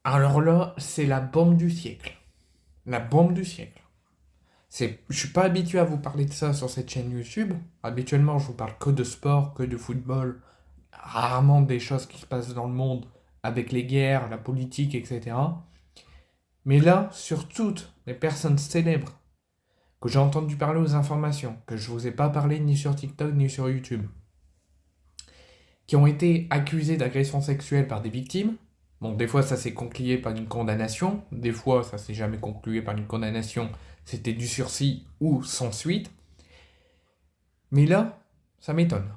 Alors là, c'est la bombe du siècle. La bombe du siècle. Je suis pas habitué à vous parler de ça sur cette chaîne YouTube. Habituellement, je vous parle que de sport, que de football, rarement des choses qui se passent dans le monde avec les guerres, la politique, etc. Mais là, sur toutes les personnes célèbres que j'ai entendu parler aux informations, que je vous ai pas parlé ni sur TikTok ni sur YouTube, qui ont été accusées d'agression sexuelle par des victimes. Bon, des fois ça s'est conclué par une condamnation, des fois ça s'est jamais conclué par une condamnation, c'était du sursis ou sans suite. Mais là, ça m'étonne.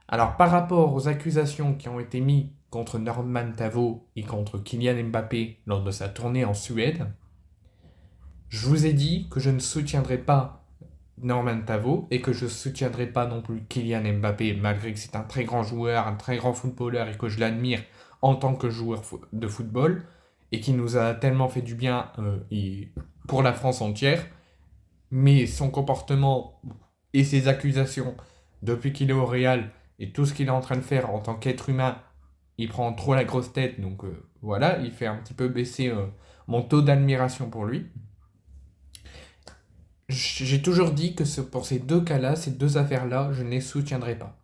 Alors par rapport aux accusations qui ont été mises contre Norman Tavo et contre Kylian Mbappé lors de sa tournée en Suède, je vous ai dit que je ne soutiendrai pas Norman Tavo et que je ne soutiendrai pas non plus Kylian Mbappé, malgré que c'est un très grand joueur, un très grand footballeur et que je l'admire en tant que joueur de football et qui nous a tellement fait du bien pour la France entière. Mais son comportement et ses accusations depuis qu'il est au Real et tout ce qu'il est en train de faire en tant qu'être humain, il prend trop la grosse tête. Donc voilà, il fait un petit peu baisser mon taux d'admiration pour lui. J'ai toujours dit que pour ces deux cas-là, ces deux affaires-là, je ne les soutiendrai pas.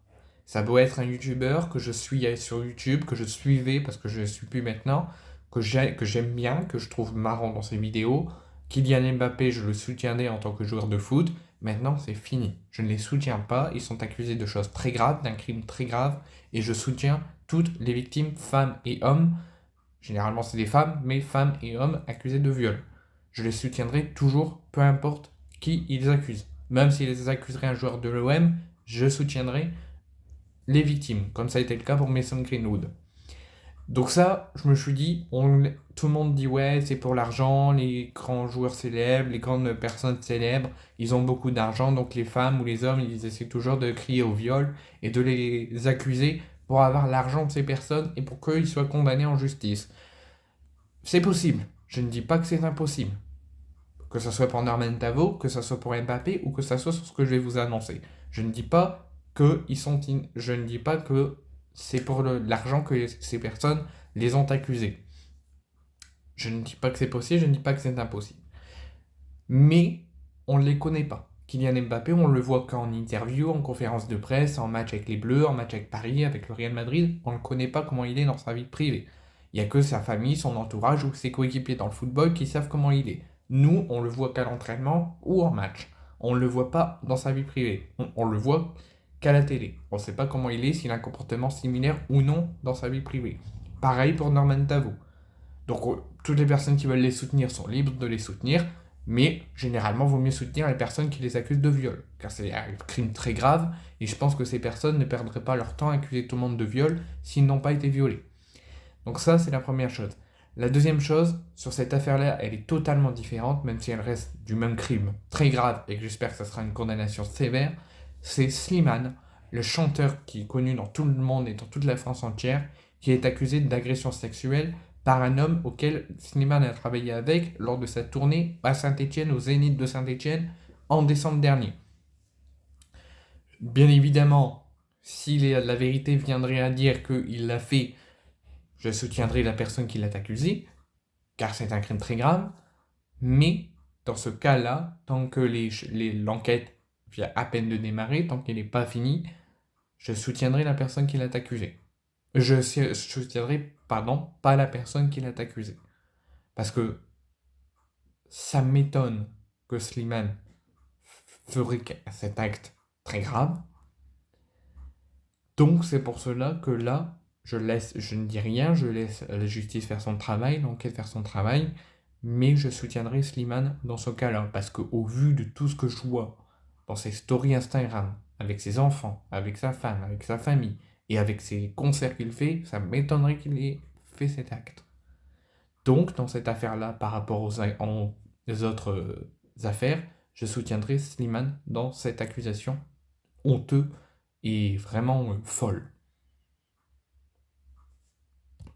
Ça doit être un youtubeur que je suis sur YouTube, que je suivais parce que je ne suis plus maintenant, que j'aime bien, que je trouve marrant dans ses vidéos. Kylian Mbappé, je le soutiendais en tant que joueur de foot. Maintenant, c'est fini. Je ne les soutiens pas. Ils sont accusés de choses très graves, d'un crime très grave. Et je soutiens toutes les victimes, femmes et hommes. Généralement, c'est des femmes, mais femmes et hommes accusés de viol. Je les soutiendrai toujours, peu importe qui ils accusent. Même s'ils accuseraient un joueur de l'OM, je soutiendrai les victimes, comme ça a été le cas pour Mason Greenwood. Donc ça, je me suis dit, tout le monde dit ouais, c'est pour l'argent, les grands joueurs célèbres, les grandes personnes célèbres, ils ont beaucoup d'argent, donc les femmes ou les hommes, ils essaient toujours de crier au viol et de les accuser pour avoir l'argent de ces personnes et pour qu'ils soient condamnés en justice. C'est possible, je ne dis pas que c'est impossible. Que ce soit pour Norman Tavo, que ce soit pour Mbappé ou que ce soit sur ce que je vais vous annoncer. Je ne dis pas que je ne dis pas que c'est pour l'argent que ces personnes les ont accusés. Je ne dis pas que c'est possible, je ne dis pas que c'est impossible. Mais on ne les connaît pas. Kylian Mbappé, on le voit qu'en interview, en conférence de presse, en match avec les Bleus, en match avec Paris, avec le Real Madrid, on ne connaît pas comment il est dans sa vie privée. Il n'y a que sa famille, son entourage ou ses coéquipiers dans le football qui savent comment il est. Nous, on le voit qu'à l'entraînement ou en match. On ne le voit pas dans sa vie privée. On le voit qu'à la télé. On ne sait pas comment il est, s'il a un comportement similaire ou non dans sa vie privée. Pareil pour Norman Tavo. Donc toutes les personnes qui veulent les soutenir sont libres de les soutenir, mais généralement, il vaut mieux soutenir les personnes qui les accusent de viol, car c'est un crime très grave, et je pense que ces personnes ne perdraient pas leur temps à accuser tout le monde de viol s'ils n'ont pas été violés. Donc ça, c'est la première chose. La deuxième chose, sur cette affaire-là, elle est totalement différente, même si elle reste du même crime très grave, et que j'espère que ça sera une condamnation sévère, c'est Slimane, le chanteur qui est connu dans tout le monde et dans toute la France entière, qui est accusé d'agression sexuelle par un homme auquel Slimane a travaillé avec lors de sa tournée à Saint-Étienne, au Zénith de Saint-Étienne, en décembre dernier. Bien évidemment, si la vérité viendrait à dire qu'il l'a fait, je soutiendrai la personne qui l'a accusé, car c'est un crime très grave, mais dans ce cas-là, tant que l'enquête vient à peine de démarrer, tant qu'elle n'est pas finie, je soutiendrai la personne qui l'a accusé. Je soutiendrai, pardon, pas la personne qui l'a accusé. Parce que ça m'étonne que Slimane ferait cet acte très grave. Donc c'est pour cela que là, je ne dis rien, je laisse la justice faire son travail, l'enquête faire son travail, mais je soutiendrai Slimane dans ce cas-là, parce qu'au vu de tout ce que je vois dans ses stories Instagram, avec ses enfants, avec sa femme, avec sa famille, et avec ses concerts qu'il fait, ça m'étonnerait qu'il ait fait cet acte. Donc, dans cette affaire-là, par rapport aux autres affaires, je soutiendrai Slimane dans cette accusation honteuse et vraiment folle.